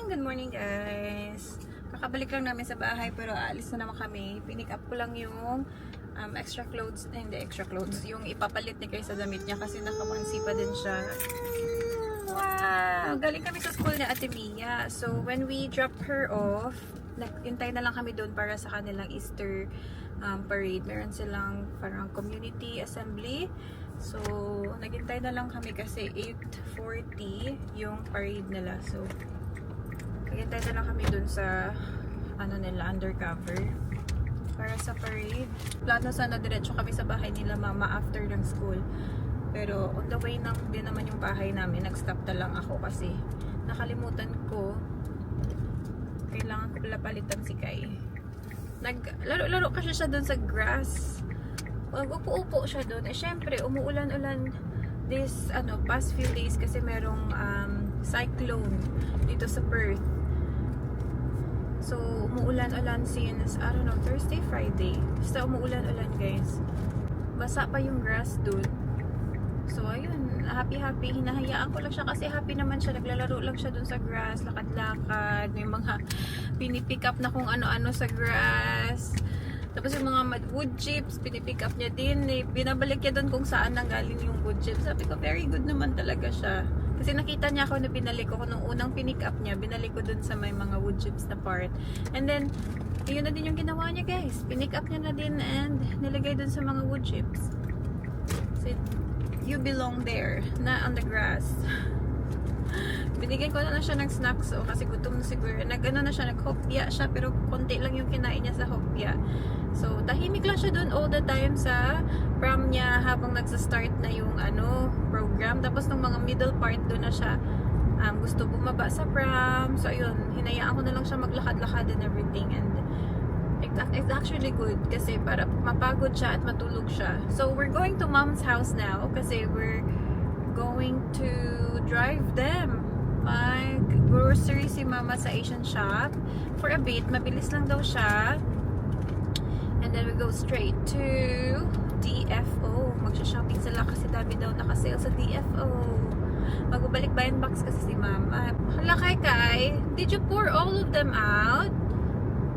Good morning guys. Kakabalik lang namin sa bahay pero aalis na naman kami. Pinick up ko lang yung extra clothes, hindi extra clothes, yung ipapalit ni Kay sa damit niya kasi nakawansi pa din siya. Wow! Galing kami sa school ni Ate Mia. So when we dropped her off, nagintay na lang kami doon para sa kanilang Easter parade. Meron silang parang community assembly. So, naghintay na lang kami kasi 8:40 yung parade nila. So, naghintay na lang kami dun sa ano nila, undercover para sa parade. Plano sana diretso kami sa bahay nila mama after ng school. Pero on the way lang din naman yung bahay namin. Nag-stop na lang ako kasi nakalimutan ko. Kailangan ko pala palitan si Kai. Naglaro-laro kasi siya dun sa grass. Mag-upo-upo siya doon. Eh, syempre, umuulan-ulan this, past few days kasi merong cyclone dito sa Perth. So, umuulan-ulan since, I don't know, Thursday, Friday. Basta umuulan-ulan, guys. Basa pa yung grass doon. So, ayun, happy-happy. Hinahayaan ko lang siya kasi happy naman siya. Naglalaro lang siya doon sa grass, lakad-lakad. May mga pinipick up na kung ano-ano sa grass. Tapos yung mga wood chips, pinipick up niya din. Binabalik niya doon kung saan nanggaling yung wood chips. Sabi ko, very good naman talaga siya. Kasi nakita niya ako na binalik ko. Nung unang pinick up niya, binalik ko doon sa may mga wood chips na part. And then, yun na din yung ginawa niya, guys. Pinick up niya na din and nilagay doon sa mga wood chips. So, you belong there, not on the grass. Binigyan ko na siya ng snacks kasi gutom na siguro. Naghopya siya pero konti lang yung kinain niya sa hopya. So, tahimik lang siya doon all the time sa pram niya habang nagsa-start na yung program. Tapos nung mga middle part doon na siya gusto bumaba sa pram. So, ayun, hinayaan ko na lang siya maglakad-lakad and everything. And it's actually good kasi para mapagod siya at matulog siya. So, we're going to mom's house now kasi we're going to drive them. Mag-grocery si mama sa Asian shop for a bit. Mabilis lang daw siya. And then we go straight to DFO. Magsha-shopping sila kasi dami daw nakasale sa DFO. Magbabalik bayan box kasi si mama. Hala Kai, did you pour all of them out?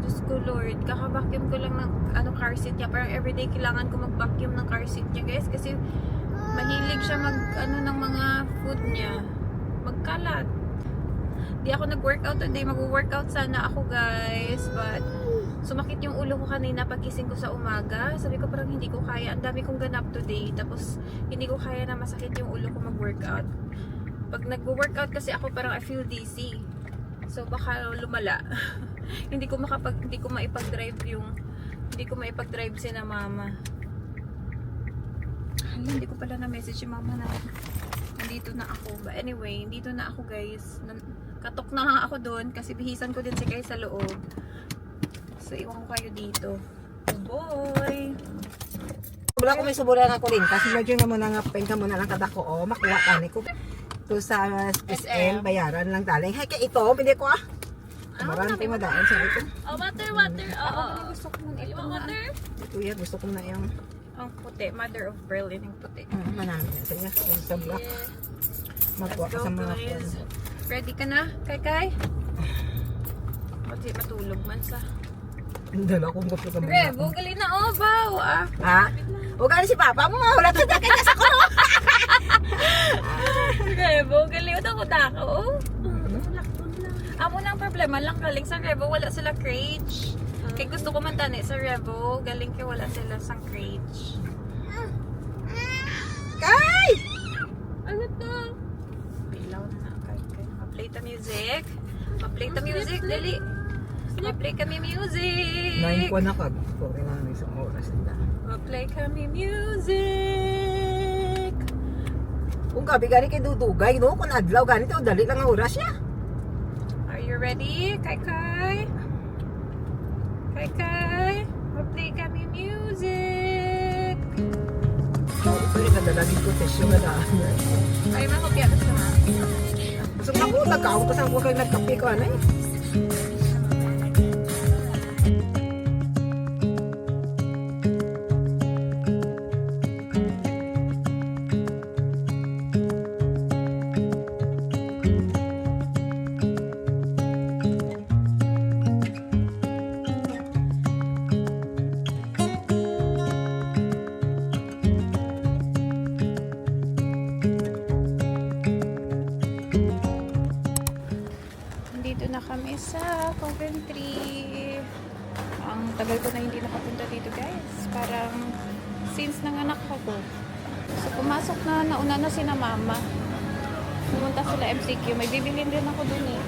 Diyos ko Lord, kaka-vacuum ko lang ng car seat niya. Parang everyday kailangan ko mag-vacuum ng car seat niya guys kasi mahilig siya ng mga food niya. Magkalat. Di ako nag-workout today. Mag-workout sana ako guys. But sumakit yung ulo ko kanina pagkising ko sa umaga. Sabi ko parang hindi ko kaya. Ang dami kong ganap today. Tapos hindi ko kaya na masakit yung ulo ko mag-workout. Pag nag-workout kasi ako parang I feel dizzy. So baka lumala. hindi ko maipag-drive si na mama. Hindi ko pala na-message si mama na nandito na ako. But anyway, nandito na ako guys. Katok na nga ako doon kasi bihisan ko din si Kai sa loob. So, iwan ko kayo dito. Oh boy! Wala ko may suburan ako rin kasi medyo nga muna nga pengka muna lang kada ko makuha tani ko to sa SM bayaran lang daling hay kay ito bili ko marami madaan sa ito water gusto ko muna ito water ito yan gusto ko na yung ang puti, mother of pearl yung puti manami yan sa iya sa black magkuha ka sa mga friends. Ready ka na Kai? Pati matulog man sa dala kong gusto ka muna bugali na baw ha? Huwag ka si papa mo wala ka dyan kanya sa kuno bugali ko dako amo na ang problema lang galing sa Revo wala sila crate kaya gusto ko man tani sa Revo galing kaya wala sila sang crate Kai! ano to? Pilaw na Kai ma-play ta music dali ma-play kami music 9 ko na kag kung kailangan isang oras nila ma-play kami music kung gabi gani kay dudugay no kung adlaw ganito dali lang ang oras niya. Are you ready? Kai? Ma-play kami music. Ito yung nadalagin ko tesyo na daan. Ay, makopya ka sa mga. So ako, nagkaon ko saan ko kayo nagkape ko, Nandito na kami sa Coventry. Ang tagal ko na hindi nakapunta dito guys. Parang since nanganak ako. So pumasok na, nauna na sina mama. Pumunta sila MCQ. May bibilin din ako dun eh.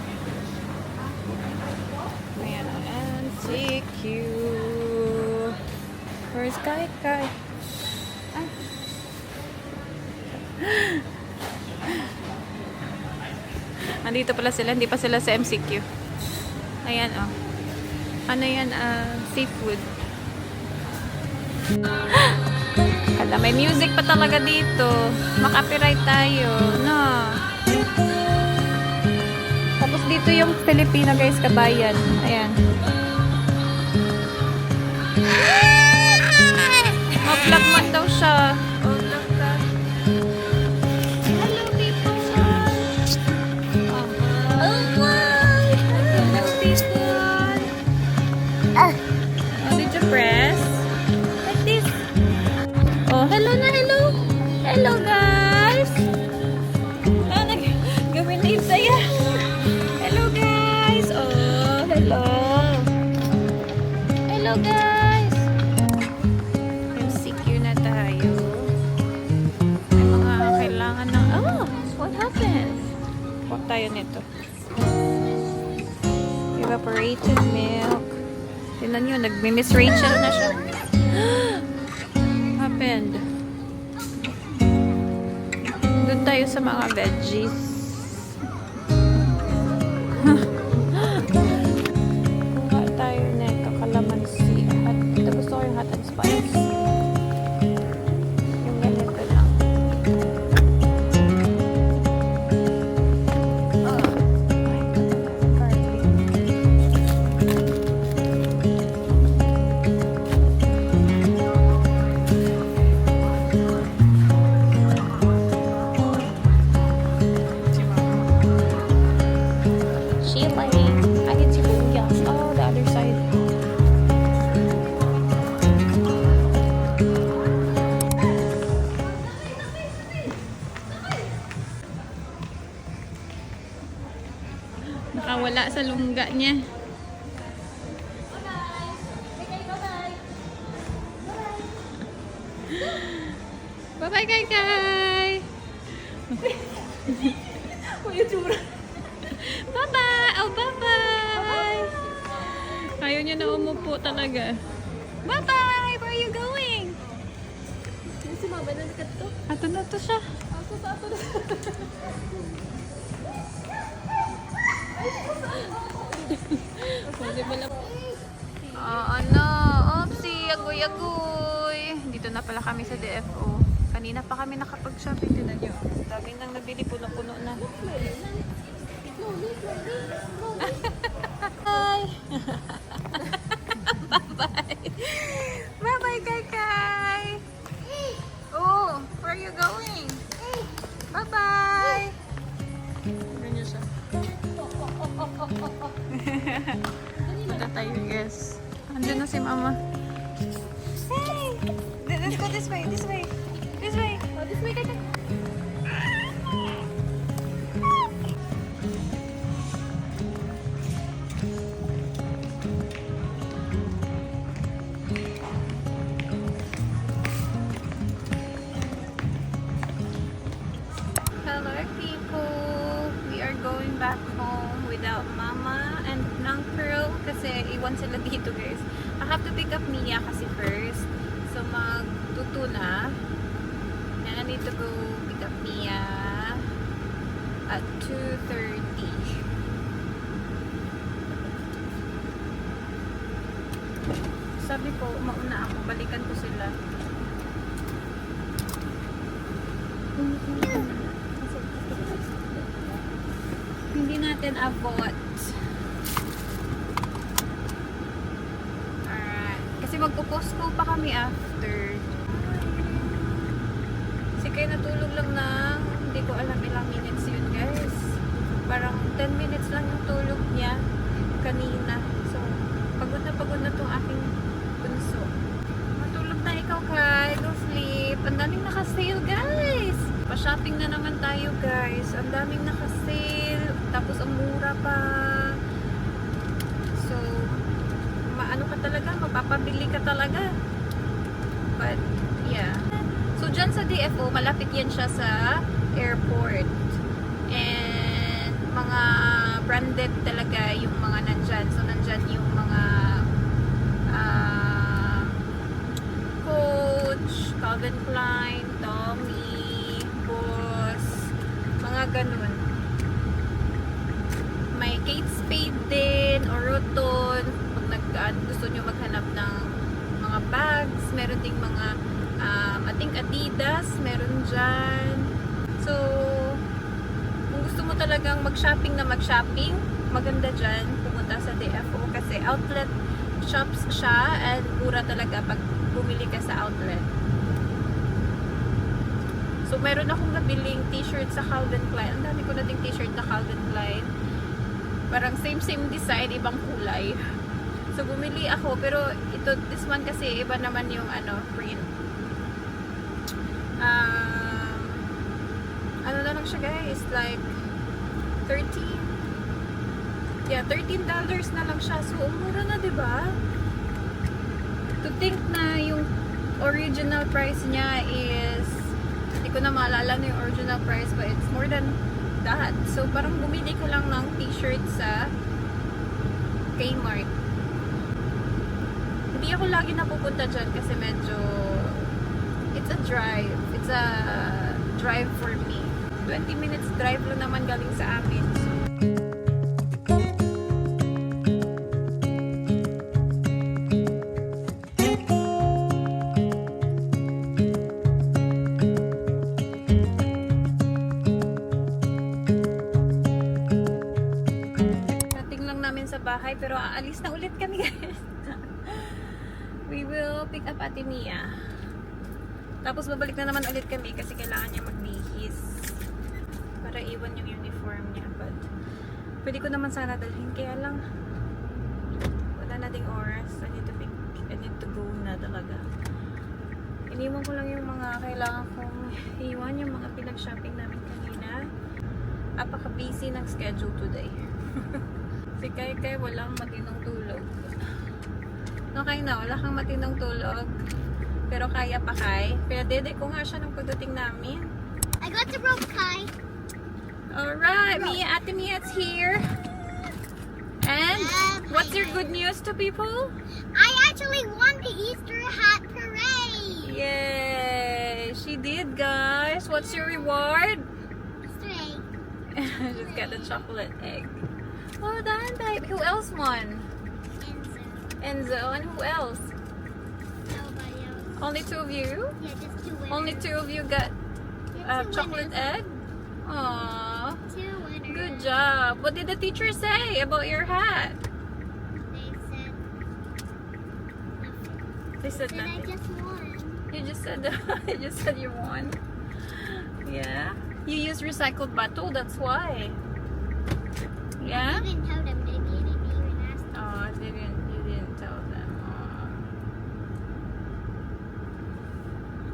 Ayan ang MCQ. Where's Kai? Kai? Ah. Andito pala sila. Hindi pa sila sa MCQ. Ayan oh. Ano yan? Seafood. Hala, may music pa talaga dito. Makapiright tayo. No. Tapos dito yung Filipino guys, kabayan. Ayan. Mag-vlog man daw siya. Vlog ka. Hello people. Oh wow. Hello people. Oh, did you press? Like this. Oh, hello na, hello. Hello guys. Gawin na yung saya. Hello guys. Oh, hello. Hello guys. MCQ na tayo. May mga kailangan ng... Oh, what happened? Huwag tayo nito. Evaporated milk. Tingnan nyo, nagmi-Miss Rachel na siya. Happened. Doon tayo sa mga veggies. Kuha tayo nito, kalamansi. At ito gusto ko yung hot and spice. Yung ganito lang. Ay, garlic. Chile. I can see bugya's. Oh, the other side. Nakawala sa lungga niya. Bye-bye, Kai Kai! Bye-bye! Oh, bye-bye! Ayaw niya na umupo talaga. Bye-bye! Where are you going? Si mama na nakat to. Ato na to siya. Ako sa ato na. Pwede pala. Ano? Oopsie! Agoy-agoy! Dito na pala kami sa DFO. Kanina pa kami nakapag-shopping. Tinan nyo. Dami nang nabili. Puno-puno na. Bye! Bye-bye! Bye-bye, Kai-Kai! Oh, where are you going? Bye-bye! Ganyan siya. Punta tayo, guys. Andun na si Mama. Hey! Let's go this way, this way. This way. Oh, this way, kaka. Hello people! We are going back home without Mama and Nang Pearl kasi iwan sila dito guys. I have to pick up Mia kasi first. So magtuto na. And I need to go pick up Mia at 2:30. Sabi ko, mauna ako. Balikan ko sila. Hindi natin abot. Alright. Kasi magpo-post ko pa kami after. Kasi kayo natulog lang ng hindi ko alam ilang minutes yun guys. Parang 10 minutes lang yung tulog niya kanina. So, pagod na tong aking bunso. Matulog na ikaw Kai. Go sleep. Ang daming naka-sale guys. Pa-shopping na naman tayo guys. Ang daming naka-sale. Tapos ang mura pa. mapapabili ka talaga. But, yeah. So, dyan sa DFO, malapit yan siya sa airport. And, mga branded talaga yung mga nandyan. So, nandyan yung mga Coach, Calvin Klein, Tommy, Boss, mga ganun. May Kate Spade din, Oroton, pag gusto nyo maghanap ng mga bags, meron ding mga ating Adidas, meron dyan. So, kung gusto mo talagang mag-shopping na mag-shopping, maganda dyan, pumunta sa DFO kasi outlet shops siya and mura talaga pag bumili ka sa outlet. So, meron akong nabiling t-shirt sa Calvin Klein. Ang dami ko nating t-shirt na Calvin Klein. Parang same design, ibang kulay. So, bumili ako. Pero, this one kasi, iba naman yung print. Ano na lang siya guys? Like, $13 na lang siya. So, mura na, diba? To think na yung original price niya is, hindi ko na maalala na yung original price, but it's more than that. So, parang bumili ka lang ng t-shirt sa Kmart. Hindi ako lagi napupunta dyan kasi medyo, it's a drive. It's a drive for me. 20 minutes drive lang naman galing sa amin. Sa bahay, pero aalis na ulit kami guys. We will pick up Ate Mia. Tapos babalik na naman ulit kami kasi kailangan niya magbihis para iwan yung uniform niya. But pwede ko naman sana dalhin, kaya lang wala na ding oras. I need to go na talaga. Iniwan ko lang yung mga kailangan kong iwan, yung mga pinag-shopping namin kanina. Apaka-busy ng schedule today. Si Kai walang matinong tulog. Okay na, wala kang matinong tulog. Pero kaya pa Kai. Pero dede ko nga siya nung pagdating namin. I got the rope, Kai. Alright, Ate Mia's here. And what's your good news to people? I actually won the Easter hat parade. Yay! She did, guys. What's your reward? Easter egg. Just got the chocolate egg. Well done, babe. Who else won? Enzo. And who else? Nobody else. Only two of you? Yeah, just two winners. Only two of you got Yeah, two chocolate winners. egg? Aww. Two winners. Good job. What did the teacher say about your hat? They said They said that I nothing. just won. You just said you just said you won. Yeah. You used recycled bottle, that's why. Yeah? I didn't tell them. They didn't even ask them. Oh, you didn't tell them. Oh.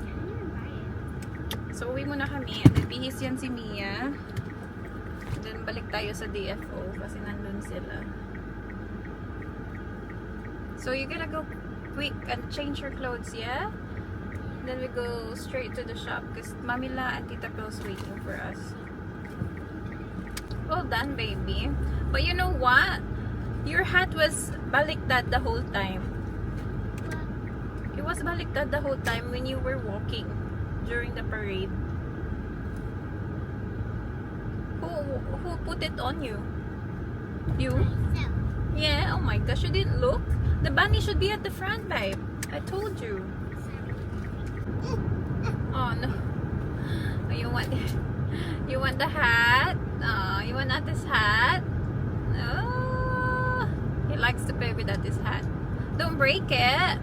I didn't buy it. So, uwi muna kami. And then, bihis yan si Mia. And then, balik tayo sa DFO kasi nandun sila. So, you're gonna go quick and change your clothes, yeah? Then we go straight to the shop because Mamila and Tita Pearl's waiting for us. Well done, baby. But you know what? Your hat was baliktad the whole time. But It was baliktad the whole time when you were walking during the parade. Who put it on you? You? myself. Yeah, oh my gosh, you didn't look? The bunny should be at the front, babe. I told you. Oh no. Oh, you want the hat? Oh, you want Ate's hat? Oh, he likes to play with Ate's hat. Don't break it.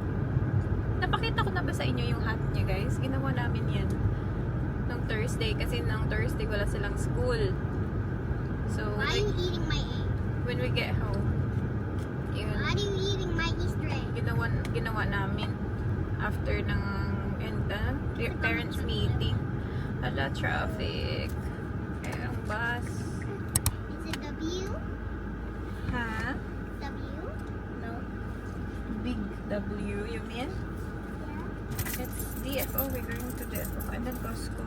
Napakita ko na ba sa inyo yung hat niya, guys? Ginawa namin yan nung Thursday kasi nung Thursday wala silang school. So, Why are you eating my egg? when we get home, yun, Why are you eating my Easter egg? ginawa namin after ng parents meeting. Hala, traffic. Eh, ang bus. Is it W? Ha? W? No. Big W, you mean? It's DFO, we're going to DFO. And then Costco.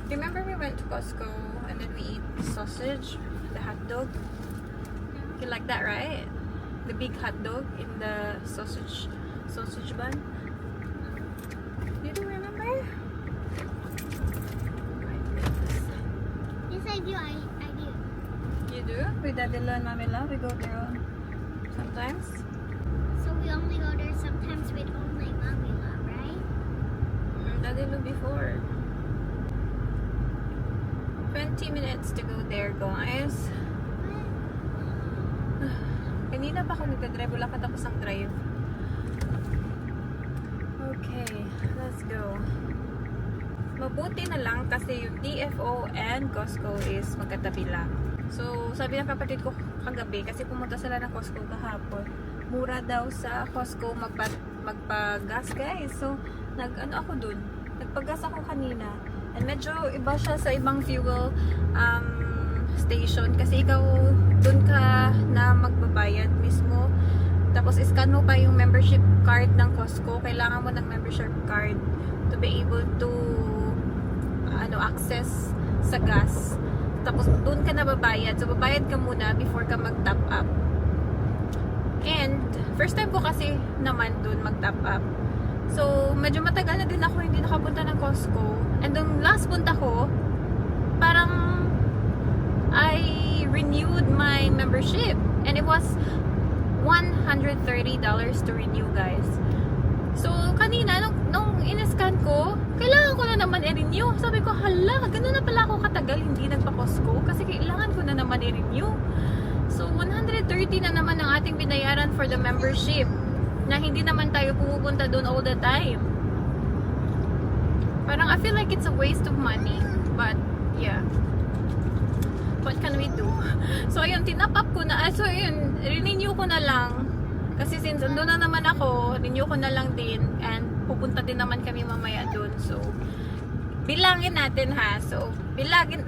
Remember we went to Costco and then we eat sausage, the hot dog? You like that, right? The big hot dog in the sausage bun. You do remember? Oh my goodness. Yes, I do. I do. You do? With Daddy Lo and Mami Lo, we go there sometimes. So we only go there sometimes with only Mommy Love, right? Daddy Lo before. 20 minutes to go there, guys. Kanina pa ako nagdadrive, wala pa tapos ang drive. Okay, let's go. Mabuti na lang kasi yung DFO and Costco is magkatabi lang. So, sabi ng kapatid ko kagabi, kasi pumunta sila ng Costco kahapon. Mura daw sa Costco magpa-gas, guys. So, nag-ano ako dun. Nagpag-gas ako kanina. And medyo iba siya sa ibang fuel station. Kasi ikaw, dun ka na magbabayad mismo. Tapos, iscan mo pa yung membership card ng Costco. Kailangan mo ng membership card to be able to access sa gas. Tapos doon ka na babayad. So babayad ka muna before ka mag-top up. And first time ko kasi naman doon mag-top up. So medyo matagal na din ako hindi nakapunta ng Costco. And yung last punta ko, parang I renewed my membership. And it was $130 to renew, guys. So, kanina, nung in-scan ko, kailangan ko na naman i-renew. Sabi ko, hala, gano'n na pala ako katagal hindi nagpa-Costco kasi kailangan ko na naman i-renew. So, 130 na naman ang ating binayaran for the membership na hindi naman tayo pumupunta doon all the time. Parang I feel like it's a waste of money. But, yeah. What can we do? So, ayun, tinap up ko na. So, ayun, renew ko na lang. Kasi since ando na naman ako, renew ko na lang din. And pupunta din naman kami mamaya dun. So, bilangin natin ha. So, bilangin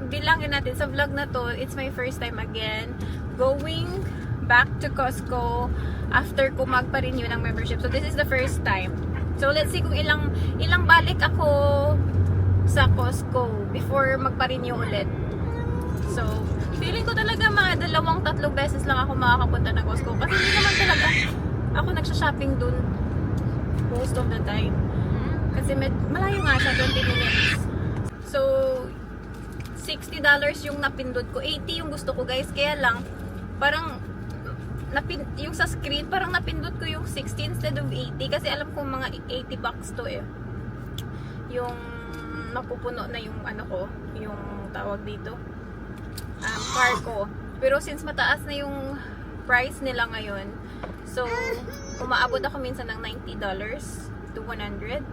natin sa vlog na to. It's my first time again going back to Costco after ko magpa-renew ng membership. So, this is the first time. So, let's see kung ilang balik ako sa Costco before magpa-renew ulit. So, feeling ko talaga mga 2-3 beses lang ako makakapunta ng Costco. Kasi hindi naman talaga ako nagsha-shopping dun most of the time. Kasi malayo nga siya, 20 minutes. So, $60 yung napindot ko. 80 yung gusto ko, guys. Kaya lang, parang yung sa screen, parang napindot ko yung 60 instead of 80. Kasi alam ko mga $80 to eh. Yung mapupuno na yung ano ko, yung tawag dito. Car ko. Pero since mataas na yung price nila ngayon, so umaabot ako minsan ng $90 to $100.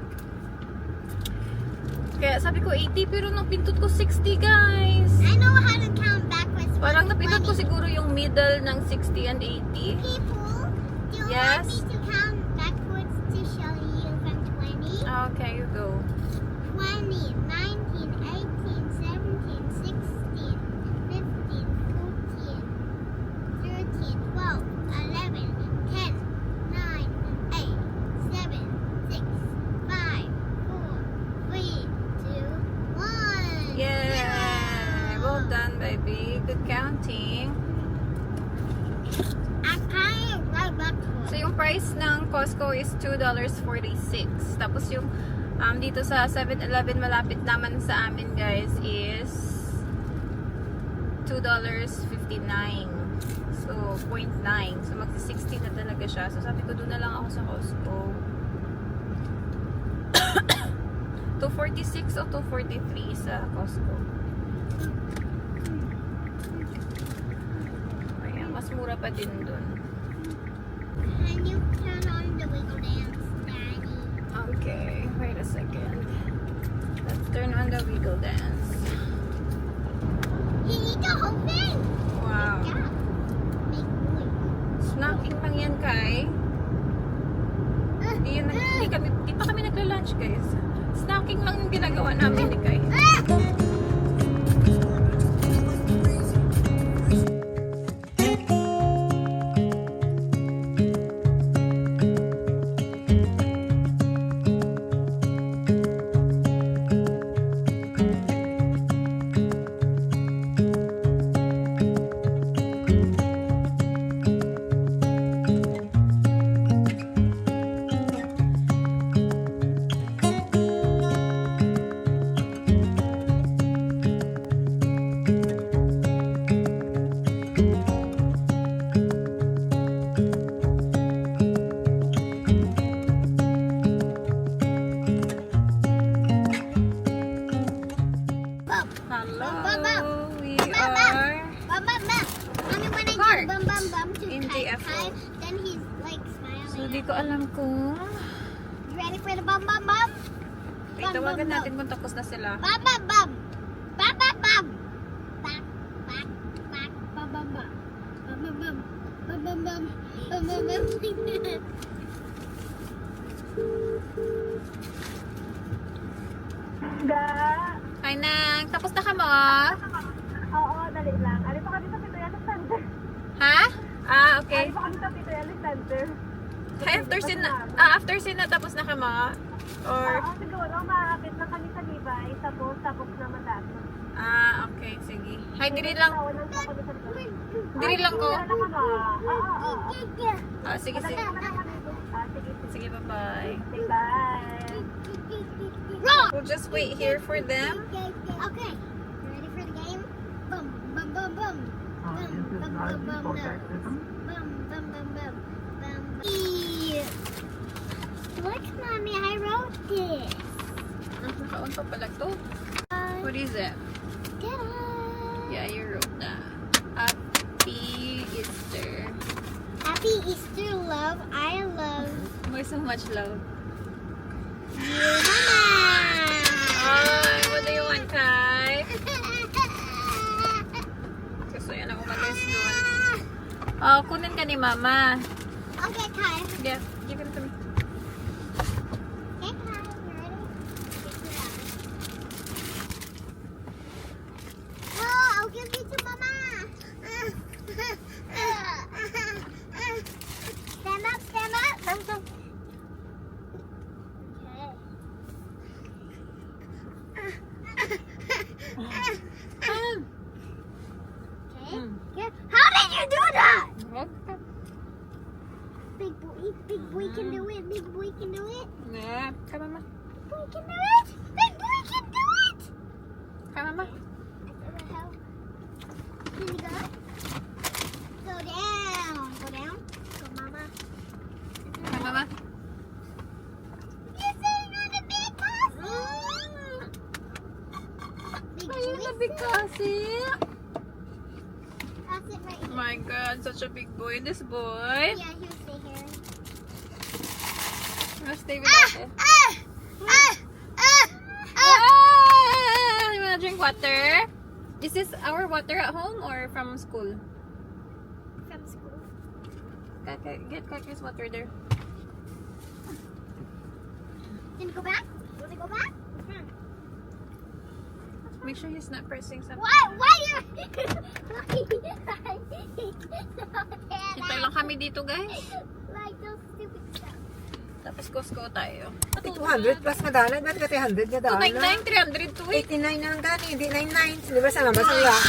Kaya sabi ko 80 pero napindot ko 60, guys. I know how to count backwards. Parang napindot ko siguro yung middle ng 60 and 80. People, do you Yes. want me to count backwards to show you from 20? Okay, you go. 20, 19, 18, 17, 16, 15, 14, 13, 12, 11, 10, 9, 8, 7, 6, 5, 4, 3, 2, 1. Yeah! Well done, baby. Good counting. I kind of right backwards. So, yung price ng Costco is $2.46. Tapos yung dito sa 7-Eleven malapit naman sa amin, guys, is $2.59. So, 0.9. So, magsi-60 na talaga siya. So, sabi ko, doon na lang ako sa Costco. 246 o 243 sa Costco. Ayan, mas mura pa din doon. Can you turn on the wiggle dance, Daddy? Okay, wait a second. Let's turn on the wiggle dance. You need the whole thing. Wow. Yeah. Make noise. Snacking lang yan, Kai. Di pa kami nagla-lunch, guys. Snacking lang yung ginagawa namin ni Kai. di ko alam kung... You ready for the bum bum bum? Wait, tawagan natin kung tapos na sila. Bum bum bum. Bum bum bum. Back, back, back. Bum bum bum. Bum bum bum. Bum bum bum. Bum bum bum. Hi, Nang. Tapos na ka mo? Oo, dali lang. Alito ka dito, Pito Yalis Center. Ha? Ah, okay. Alito ka dito, Pito Yalis Center. Hi, after sin na tapos na ka mo? Or... Oo, siguro, makakapit na kami sa Levi. Tapos naman dati. Ah, okay. Sige. Hi, diri lang. Diri lang ko. Ah, sige, sige. Sige, bye-bye. Bye. We'll just wait here for them. Okay. You ready for the game? Bum bum bum bum. Bum bum bum bum bum. Bum bum bum bum. Bum. Look, mommy, I wrote this. Nakaon pa pala to. What is it? Ta-da! Yeah, you wrote that. Happy Easter. Happy Easter, love. I love More so much love. you, Mama. Ay, what do you want, Kai? Gusto yan ako umalis doon. Oh, kunin ka ni Mama. Okay, Kai. Yeah, give it to me. Okay, Kai, you ready? Oh, I'll give it to Mama. Stand up, stand up. Okay. Okay. Good. How did you do that? Big boy can do it. Big boy can do it. Yeah, come Mama. Big boy can do it. Big boy can do it. Come Mama. Can you go? Go down. Go down. Go, Mama. Come Mama. You're sitting on a big castle. Big boy. castle. That's it right Oh here. my God, such a big boy. This boy. Yeah, he'll stay here. Let's stay with us. You wanna drink water? Is this our water at home or from school? From school. Get Kaki's water there. Can you go back? Want to go back? Make sure he's not pressing something. Why you? Hintay lang kami dito, guys. Like those stupid stuff. Tapos Costco tayo. 200 plus na dala. Ba't ka 300 na dala? 299, 300 to eh. 89 na lang gani, hindi 99. Di ba sa ambasang lalaki?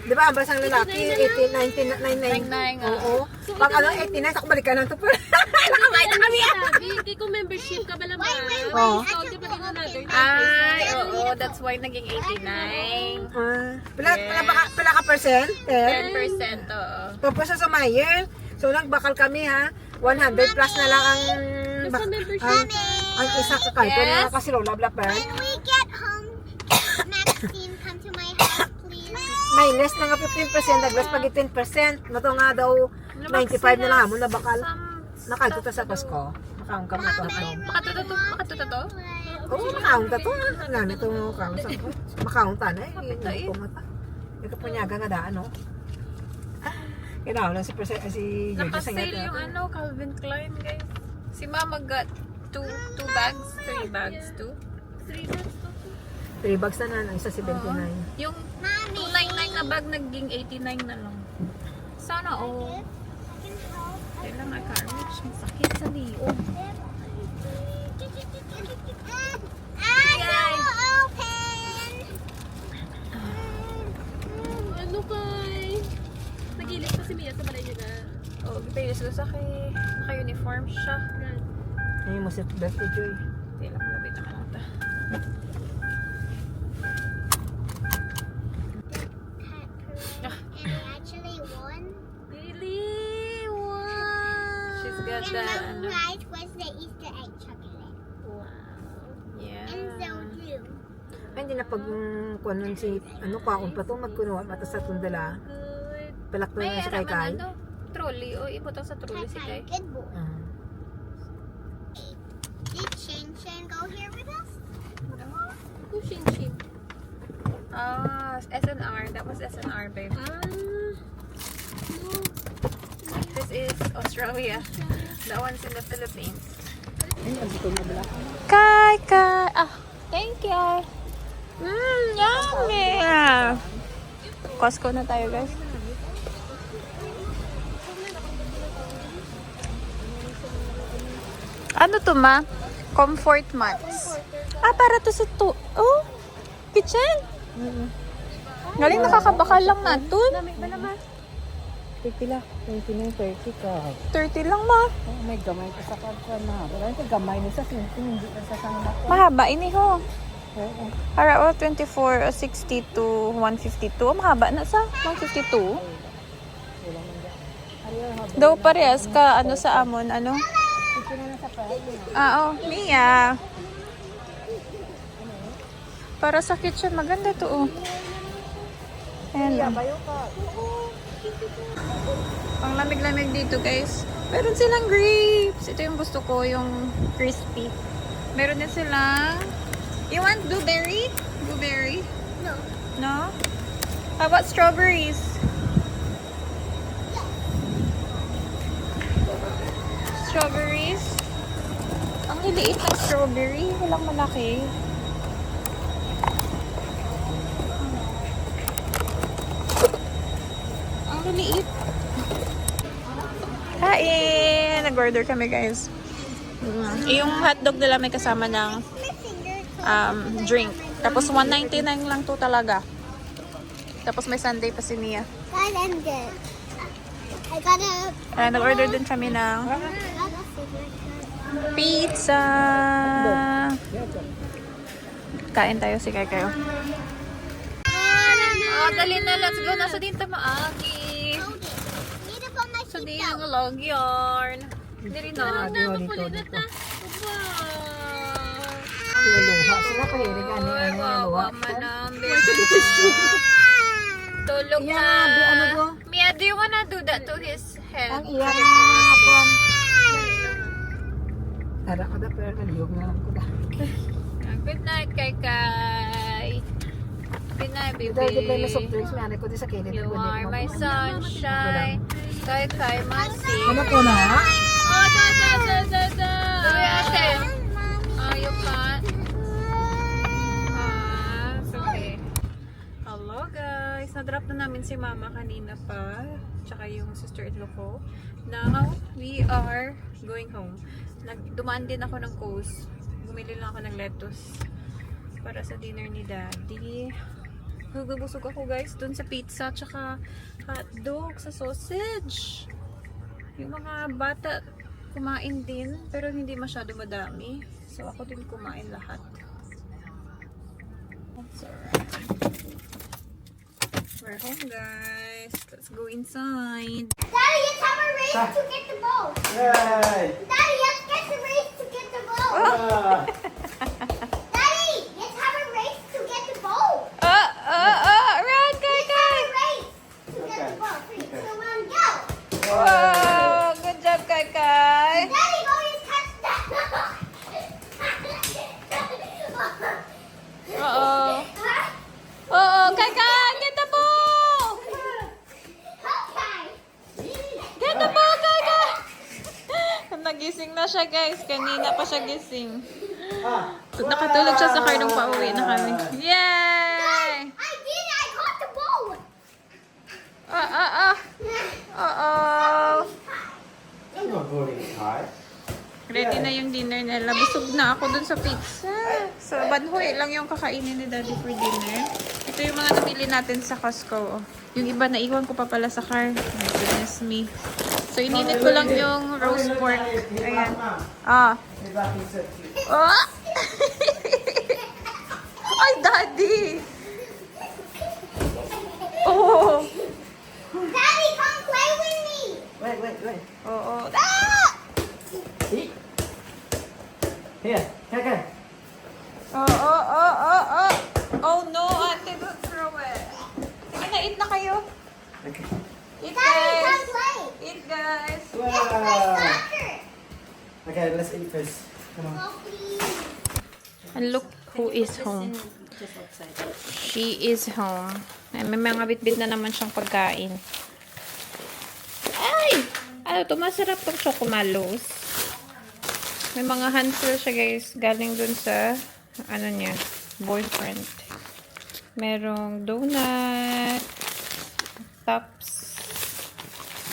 Di ba ambasang lalaki? 89, 99. 99, Oo. Pag ano, 89, ako balikan lang ito. Nakabayad na kami. Sabi, hindi ko membership ka ba lang ba? Oo. So, di ba another Ay, oo. That's why naging 89. Pila ka percent? 10%, oo. Tapos sa Sumayer. So, nagbakal kami ha. 100 plus na lang ang ang isa ka kahit Yes. na kasi lola bla pa. When we get home, Maxine, come to my house, please. May less na nga 15%, naglas pag 10%. Nato nga daw 95 na lang mo na bakal. Nakaito ta sa Costco. Nakaong ka mo to. Makatuto to? Oo, makaong ta to. Nga to kaong sa ko. Makaong ta na eh. Mapita eh. Pumata. Ito po niya nga daan no. Kailangan lang si George sa Nakasale yung ano, Calvin Klein, guys. Si Mama got 3 bags, 2. 3 bags na ang isa 79. Yung 299 na bag naging 89 na lang. Sana all. Kailan I can't reach. Masakit sa liog. Ano kay? Nagilip pa si Mia sa balay niya na. Oh, gipilis ko sa naka-uniform siya. Ayun mo si birthday Joy. Hindi lang labit na kanata. And I actually won. Really? Wow! She's got And that. the prize was the Easter egg chocolate. Wow. Yeah. And so too. Ay, hindi na pag kunan si ano kaon pa to magkuno mata sa tundala. Good. Palak to May na si Kai Kai. trolley. O, ibutang sa trolley si Kai. Good boy. Ah. Did Shin Shin go here with us? Who's Shin Shin? Ah, SNR. That was SNR, babe. This is Australia. That one's in the Philippines. Kai, kai. Ah, thank you. Yummy. Costco na tayo, guys. Ano to, ma? Comfort mats. Ah, para to sa to. Oh, kitchen. Galing, nakakabakal lang na to. Pila, 29, 30 ka. 30 lang, ma. Oh, may gamay ka sa kapwa na. Wala yung gamay mo sa sintin, hindi ka sa sangma ko. Mahaba ini ho. Oo. Para 24, 60 to 152. Mahaba na sa 152. Daw parehas ka ano sa amon, ano? Ah, oh, Mia. Para sa kitchen, maganda to, oh. Ayan. Ang lamig-lamig dito, guys. Meron silang grapes. Ito yung gusto ko, yung crispy. Meron din silang... You want blueberry? Blueberry? No. No? How about strawberries? Strawberries? Ang liliit ng strawberry. Walang malaki. Ang liliit. Kain! Nag-order kami, guys. Yung hotdog nila may kasama ng drink. Tapos 199 lang to talaga. Tapos may sundae pa si Mia. Guys, I'm good. I got a Nag-order din kami ng pizza. Kain tayo, sige kayo. Oh, dali na, let's go. Nasa din tayo maagi. Need to put my So, di seatbelt. yung log yarn. Hindi rin na. Dito. Laluha. Sila pa rin. Ano yung laluha? Mama number. Tulog na. Ano ko? Mia, do you wanna do that to his head? Ang iya na. Tara ko da, pero naliyog na lang ko da. Good night, Kai Kai. Good night, Dahil di play na soft baby. drinks, may anay ko di sa kilid. You are my sunshine. Kai Kai, masi. Ano po na? Oh, da. Sorry, ate. Oh, you can't. It's okay. Hello, guys. Na-drop na namin si mama kanina pa. Tsaka yung sister-in-law ko. Now, we are going home. Dumaan din ako ng Coast. Bumili lang ako ng lettuce para sa dinner ni Daddy. Busog ako, guys, dun sa pizza tsaka hotdog sa sausage. Yung mga bata kumain din pero hindi masyado madami. So ako din kumain lahat. That's alright. We're home, guys. Let's go inside. Daddy, let's have a race to get the boat. Yay! Daddy, let's get the race to get the boat. Ah, Daddy, let's have a race to get the boat. Run, Kai Let's Kai! have a race to get the boat. 3, 2, 1, go. Wow! Good job, Kai Kai! Daddy, go and catch that. Oo. Oo, Kai Kai! Get the ball! Okay. Get the ball, Kai Kai! Nagising na siya, guys. Kanina pa siya gising. Nakatulog siya sa car nung pauwi na kami. Yay! I did it. I caught the boat. Uh-oh. I'm not boarding a car. Ready na yung dinner nila. Busog na ako dun sa pizza. So, banhoy lang yung kakainin ni Daddy for dinner. Ito yung mga namili natin sa Costco. Oh. Yung iba naiwan ko pa pala sa car. My goodness me. So, ininit ko lang yung roast pork. Ayan. Ah. Hey, back in set. Oh! Ay, Daddy! Oh! Daddy, come play with me. Wait. Oo. Ah! See? Here, come. Oh. Oh no, ate, don't throw it. Sige na, eat na kayo. Okay. Eat, Daddy, come guys. play. Eat, guys. Let's play Wow. soccer. Okay, let's eat first. Come on. And look who is home. Just outside. She is home. Ay, may mga bitbit na naman siyang pagkain. Ay! Ano to? Masarap tong Chocomalos. May mga handful siya guys. Galing dun sa ano niya, boyfriend. Merong donut, tops,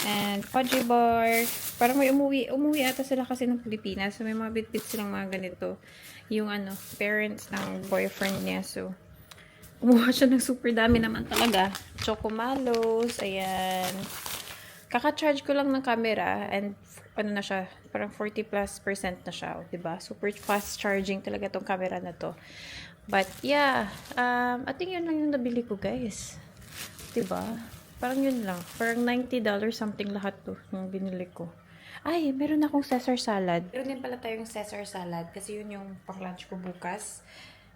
and fudgy bar. Parang may umuwi ata sila kasi ng Pilipinas. So, may mga bit-bit silang mga ganito. Yung ano, parents ng boyfriend niya. So, kumuha siya ng super dami naman talaga. Chocomalos, ayan. Kaka-charge ko lang ng camera and ano na siya, parang 40+% na siya, oh, 'di ba? Super fast charging talaga tong camera na to. But yeah, I think yun lang yung nabili ko, guys. 'Di ba? Parang yun lang. Parang $90 something lahat to yung binili ko. Ay, meron akong Caesar salad. Meron din pala tayong Caesar salad kasi yun yung pang-lunch ko bukas.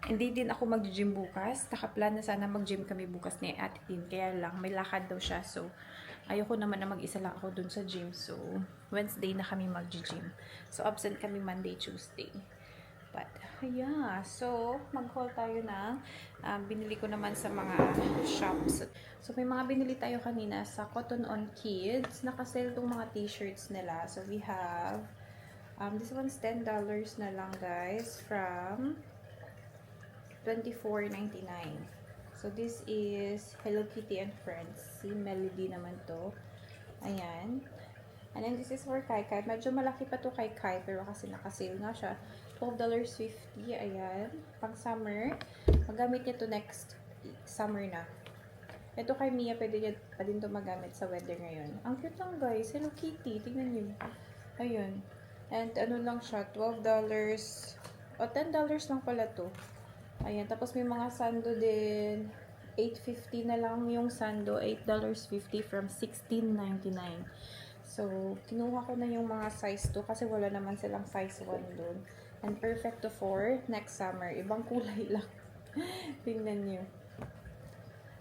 Hindi din ako mag-gym bukas. Nakaplan na sana mag-gym kami bukas ni Ate Tin. Kaya lang, may lakad daw siya. So, ayoko naman na mag-isa lang ako dun sa gym. So, Wednesday na kami mag-gym. So, absent kami Monday, Tuesday. But, yeah. So, mag-haul tayo na. Binili ko naman sa mga shops. So, may mga binili tayo kanina sa Cotton On Kids. Nakasale tong mga t-shirts nila. So, we have, this one's $10 na lang, guys. From $24.99. So, this is Hello Kitty and Friends. Si Melody naman to. Ayan. And then, this is for Kai Kai. Medyo malaki pa to kay Kai, pero kasi nakasale nga siya. $12.50. Ayan. Pang summer. Magamit niya to next summer na. Ito kay Mia, pwede niya pa din to magamit sa weather ngayon. Ang cute lang, guys. Hello Kitty. Tingnan niyo. Ayun. And ano lang siya, $12. O, $10 lang pala to. Ayan. Tapos may mga sando din. $8.50 na lang yung sando. $8.50 from $16.99. So, kinuha ko na yung mga size 2 kasi wala naman silang size 1 doon. And perfect to for next summer. Ibang kulay lang. Tingnan nyo.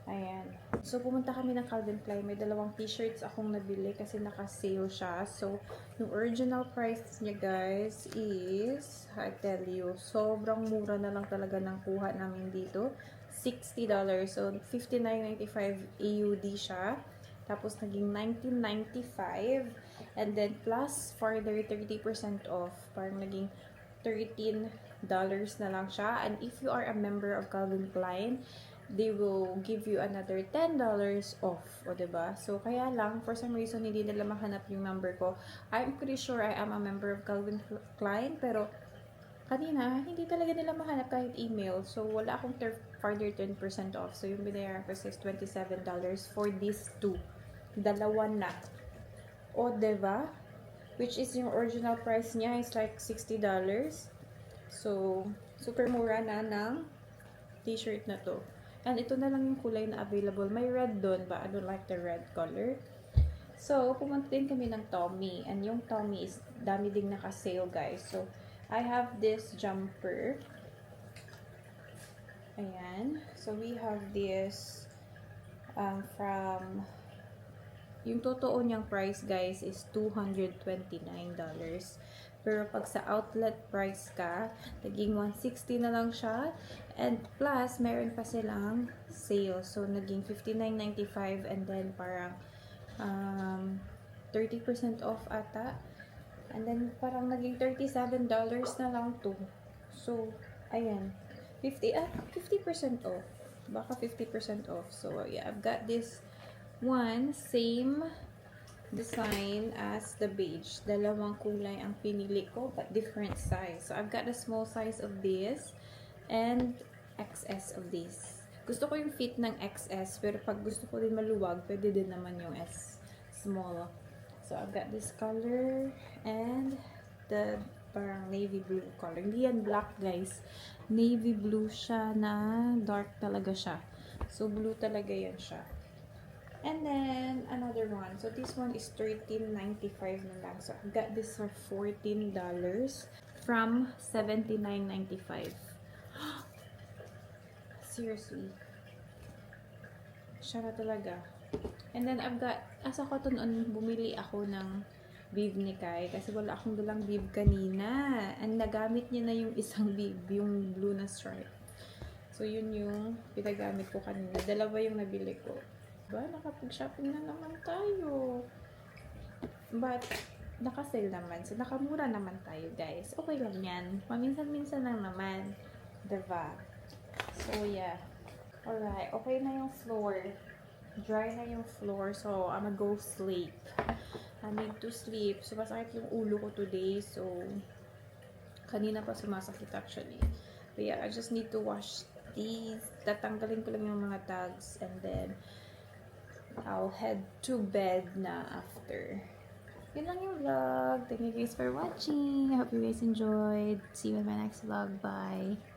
Ayan. So, pumunta kami ng Calvin Klein. May dalawang t-shirts akong nabili kasi naka-sale siya. So, yung original price niya, guys, is, I tell you, sobrang mura na lang talaga ng kuha namin dito. $60. So, $59.95 AUD siya. Tapos, naging $19.95. And then, plus further 30% off. Parang naging $13 na lang siya. And if you are a member of Calvin Klein, they will give you another $10 off. O, diba? So, kaya lang, for some reason, hindi nila mahanap yung number ko. I'm pretty sure I am a member of Calvin Klein, pero kanina, hindi talaga nila mahanap kahit email. So, wala akong further 10% off. So, yung binayaran ko is $27 for these two. Dalawa na. O, diba? Which is yung original price niya is like $60. So, super mura na ng t-shirt na to. And ito na lang yung kulay na available. May red doon, but I don't like the red color. So, pumunta din kami ng Tommy. And yung Tommy is dami ding naka-sale, guys. So, I have this jumper. Ayan. So, we have this from, yung totoo niyang price, guys, is $229. Pero pag sa outlet price ka, naging $160 na lang siya. And plus, meron pa silang sale. So, naging $59.95 and then parang 30% off ata. And then, parang naging $37 na lang to. So, ayan. 50% off. Baka 50% off. So, yeah, I've got this one, same design as the beige. Dalawang kulay ang pinili ko, but different size. So, I've got a small size of this and XS of this. Gusto ko yung fit ng XS, pero pag gusto ko din maluwag, pwede din naman yung S small. So, I've got this color and the parang navy blue color. Hindi yan black, guys. Navy blue siya na dark talaga siya. So, blue talaga yan siya. And then, another one. So, this one is $13.95 na lang. So, I got this for $14 from $79.95. Seriously. Siya na talaga. And then, I've got, as a Cotton On, bumili ako ng bib ni Kai. Kasi wala akong dalang bib kanina. And nagamit niya na yung isang bib, yung blue na stripe. So, yun yung pinagamit ko kanina. Dalawa yung nabili ko. Diba? Nakapag-shopping na naman tayo. But, naka-sale naman. So, nakamura naman tayo, guys. Okay lang yan. Paminsan-minsan lang naman. Diba? So, yeah. Alright. Okay na yung floor. Dry na yung floor. So, I'm gonna go sleep. I need to sleep. So, masakit yung ulo ko today. So, kanina pa sumasakit actually. But yeah, I just need to wash these. Tatanggalin ko lang yung mga tags. And then, I'll head to bed na after. Yun lang yung vlog. Thank you guys for watching. I hope you guys enjoyed. See you in my next vlog. Bye!